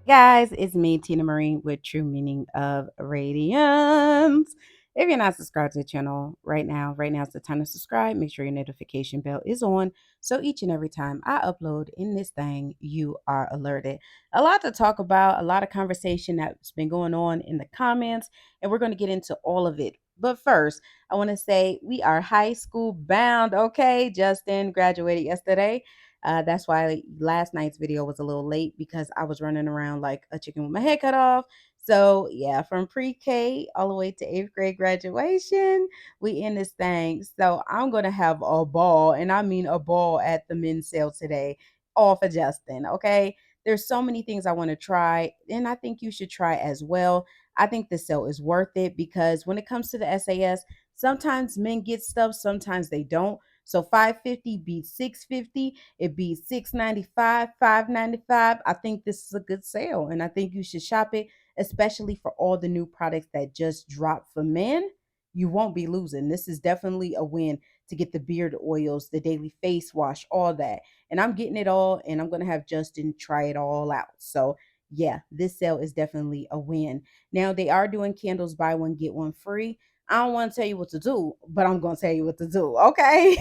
Guys, it's me, Tina Marie, with True Meaning of Radiance. If you're not subscribed to the channel right now is the time to subscribe. Make sure your notification bell is on so each and every time I upload in this thing, you are alerted. A lot to talk about, a lot of conversation that's been going on in the comments, and we're going to get into all of it. But first, I want to say we are high school bound, okay? Justin graduated yesterday. That's why last night's video was a little late because I was running around like a chicken with my head cut off. So yeah, from pre-K all the way to eighth grade graduation, we in this thing. So I'm gonna have a ball, and I mean a ball at the men's sale today, all for Justin. Okay. There's so many things I want to try, and I think you should try as well. I think the sale is worth it because when it comes to the SAS, sometimes men get stuff, sometimes they don't. So 550 beats 650, it beats 695, 595. I think this is a good sale, and I think you should shop it, especially for all the new products that just dropped for men. You won't be losing. This is definitely a win to get the beard oils, the daily face wash, all that. And I'm getting it all, and I'm going to have Justin try it all out. So yeah, this sale is definitely a win. Now they are doing candles buy one get one free. I don't want to tell you what to do, but I'm going to tell you what to do. Okay.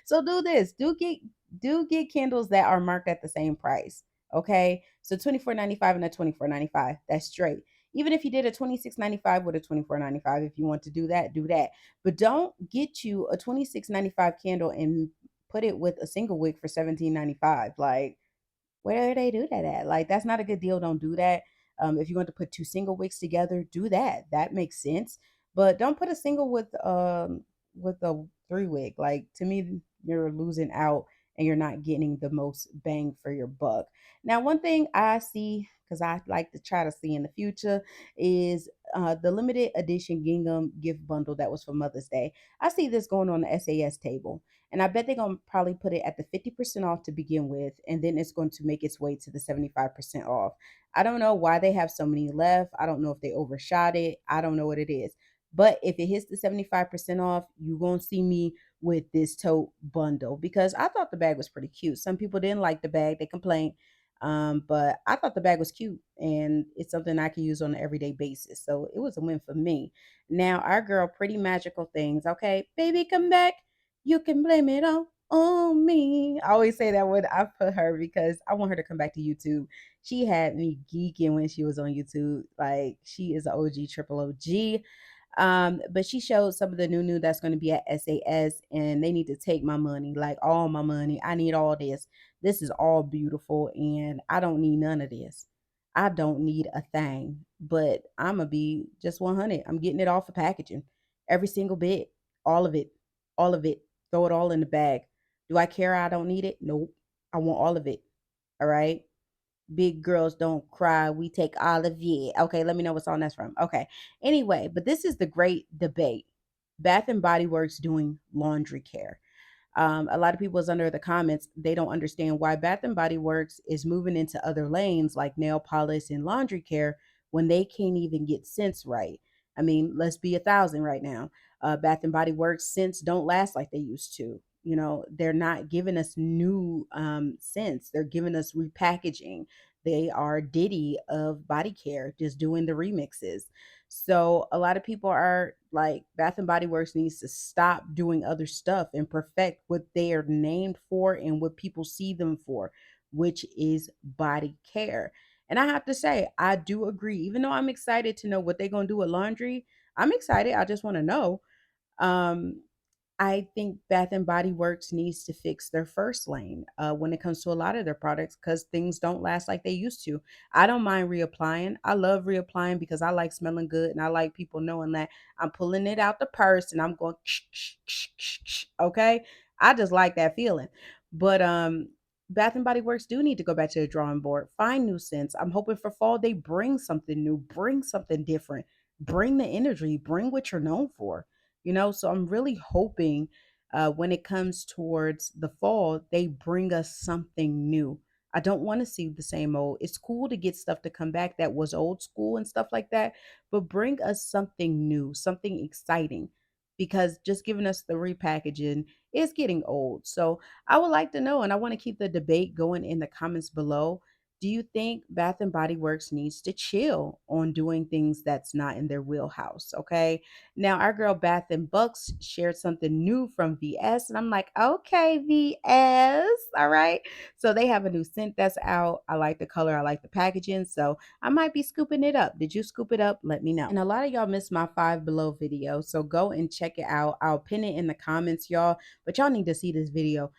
So do this. Do get candles that are marked at the same price. Okay. So 24.95 and a 24.95. That's straight. Even if you did a 26.95 with a 24.95, if you want to do that, do that. But don't get you a 26.95 candle and put it with a single wick for 17.95. Like, where do they do that at? Like, that's not a good deal. Don't do that. If you want to put two single wicks together, do that. That makes sense. But don't put a single with a three wick. Like, to me, you're losing out and you're not getting the most bang for your buck. Now, one thing I see, because I like to try to see in the future, is the limited edition gingham gift bundle that was for Mother's Day. I see this going on the SAS table. And I bet they're going to probably put it at the 50% off to begin with, and then it's going to make its way to the 75% off. I don't know why they have so many left. I don't know if they overshot it. I don't know what it is. But if it hits the 75% off, you're going to see me with this tote bundle because I thought the bag was pretty cute. Some people didn't like the bag, they complained. But I thought the bag was cute and it's something I can use on an everyday basis. So it was a win for me. Now, our girl, Pretty Magical Things, okay, baby, come back. You can blame it all on me. I always say that when I put her because I want her to come back to YouTube. She had me geeking when she was on YouTube. Like, she is an OG, triple OG. But she showed some of the new that's going to be at SAS, and they need to take my money, like all my money. I need all this. This is all beautiful, and I don't need none of this. I don't need a thing, but I'm gonna be just 100. I'm getting it all for packaging, every single bit, all of it, all of it. Throw it all in the bag. Do I care? I don't need it. Nope. I want all of it. All right. Big girls don't cry. We take all of it. Okay, let me know what song that's from. Okay. Anyway, but this is the great debate. Bath and Body Works doing laundry care. A lot of people is under the comments. They don't understand why Bath and Body Works is moving into other lanes like nail polish and laundry care when they can't even get scents right. I mean, let's be 1,000 right now. Bath and Body Works scents don't last like they used to. You know, they're not giving us new scents. They're giving us repackaging. They are Diddy of body care, just doing the remixes. So a lot of people are like, Bath and Body Works needs to stop doing other stuff and perfect what they are named for and what people see them for, which is body care. And I have to say, I do agree. Even though I'm excited to know what they're gonna do with laundry, I'm excited. I just want to know. Um, I think Bath and Body Works needs to fix their first lane when it comes to a lot of their products because things don't last like they used to. I don't mind reapplying. I love reapplying because I like smelling good and I like people knowing that I'm pulling it out the purse and I'm going okay. I just like that feeling. But Bath and Body Works do need to go back to the drawing board, find new scents. I'm hoping for fall they bring something new, bring something different, bring the energy, bring what you're known for. So I'm really hoping when it comes towards the fall, they bring us something new. I don't want to see the same old. It's cool to get stuff to come back that was old school and stuff like that, but bring us something new, something exciting. because just giving us the repackaging is getting old. So I would like to know, and I want to keep the debate going in the comments below. Do you think Bath and Body Works needs to chill on doing things that's not in their wheelhouse? Okay. Now, our girl Bath and Bucks shared something new from VS, and I'm like, okay, VS. All right. So they have a new scent that's out. I like the color, I like the packaging. So I might be scooping it up. Did you scoop it up? Let me know. And a lot of y'all missed my Five Below video. So go and check it out. I'll pin it in the comments, y'all. But y'all need to see this video.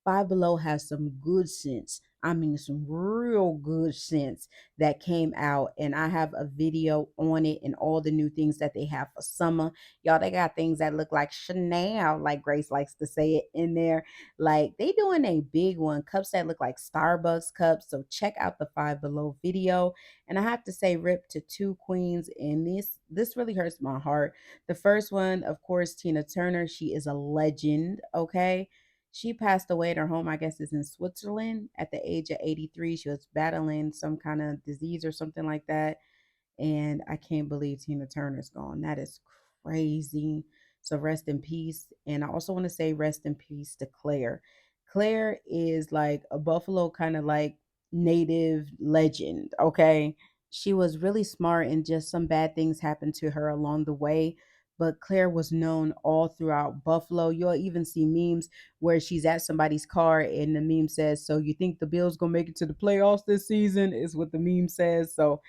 Five Below has some good scents. I mean, some real good scents that came out, and I have a video on it and all the new things that they have for summer. Y'all, they got things that look like Chanel, like Grace likes to say it in there. Like they doing a big one, cups that look like Starbucks cups. So check out the Five Below video. And I have to say, rip to two queens, and this really hurts my heart. The first one, of course, Tina Turner. She is a legend. Okay, she passed away at her home, I guess, is in Switzerland at the age of 83. She was battling some kind of disease or something like that. And I can't believe Tina Turner's gone. That is crazy. So rest in peace. And I also want to say rest in peace to Claire. Claire is like a Buffalo kind of like native legend, okay? She was really smart and just some bad things happened to her along the way. But Claire was known all throughout Buffalo. You'll even see memes where she's at somebody's car and the meme says, "So you think the Bills gonna make it to the playoffs this season?" is what the meme says. So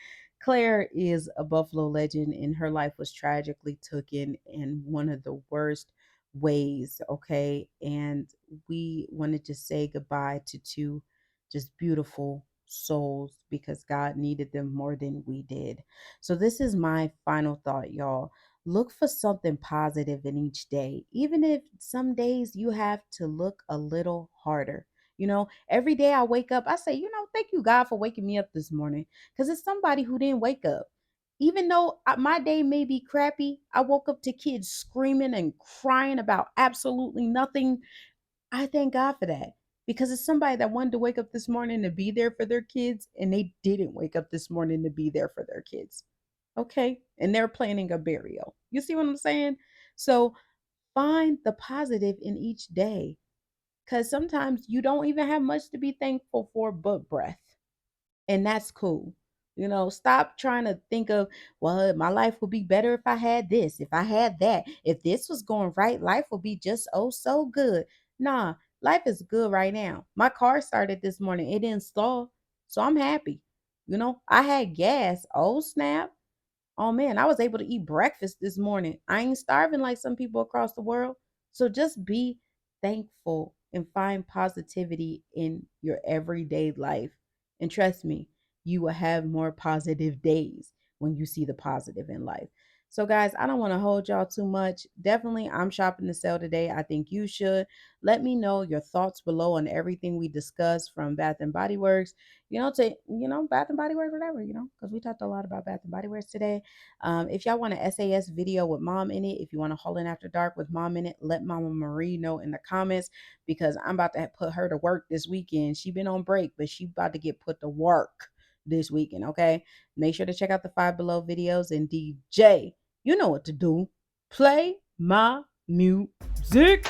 Claire is a Buffalo legend, and her life was tragically taken in one of the worst ways. Okay. And we wanted to say goodbye to two just beautiful souls because God needed them more than we did. So, this is my final thought, y'all. Look for something positive in each day, even if some days you have to look a little harder. Every day I wake up, I say, thank you, God, for waking me up this morning because it's somebody who didn't wake up. Even though my day may be crappy, I woke up to kids screaming and crying about absolutely nothing. I thank God for that because it's somebody that wanted to wake up this morning to be there for their kids and they didn't wake up this morning to be there for their kids. Okay. And they're planning a burial. You see what I'm saying? So find the positive in each day because sometimes you don't even have much to be thankful for but breath, and that's cool. Stop trying to think of, well, my life would be better if I had this, if I had that, if this was going right, life would be just oh so good. Nah, life is good right now. My car started this morning, it didn't stall, so I'm happy. I had gas. Oh snap. Oh man, I was able to eat breakfast this morning. I ain't starving like some people across the world. So just be thankful and find positivity in your everyday life. And trust me, you will have more positive days when you see the positive in life. So, guys, I don't want to hold y'all too much. Definitely, I'm shopping to sell today. I think you should. Let me know your thoughts below on everything we discussed from Bath and Body Works. Bath and Body Works, whatever, because we talked a lot about Bath and Body Works today. If y'all want an SAS video with mom in it, if you want a Haul in After Dark with mom in it, let Mama Marie know in the comments because I'm about to put her to work this weekend. She been on break, but she about to get put to work this weekend. Okay, make sure to check out the Five Below videos, and DJ, you know what to do. Play my music.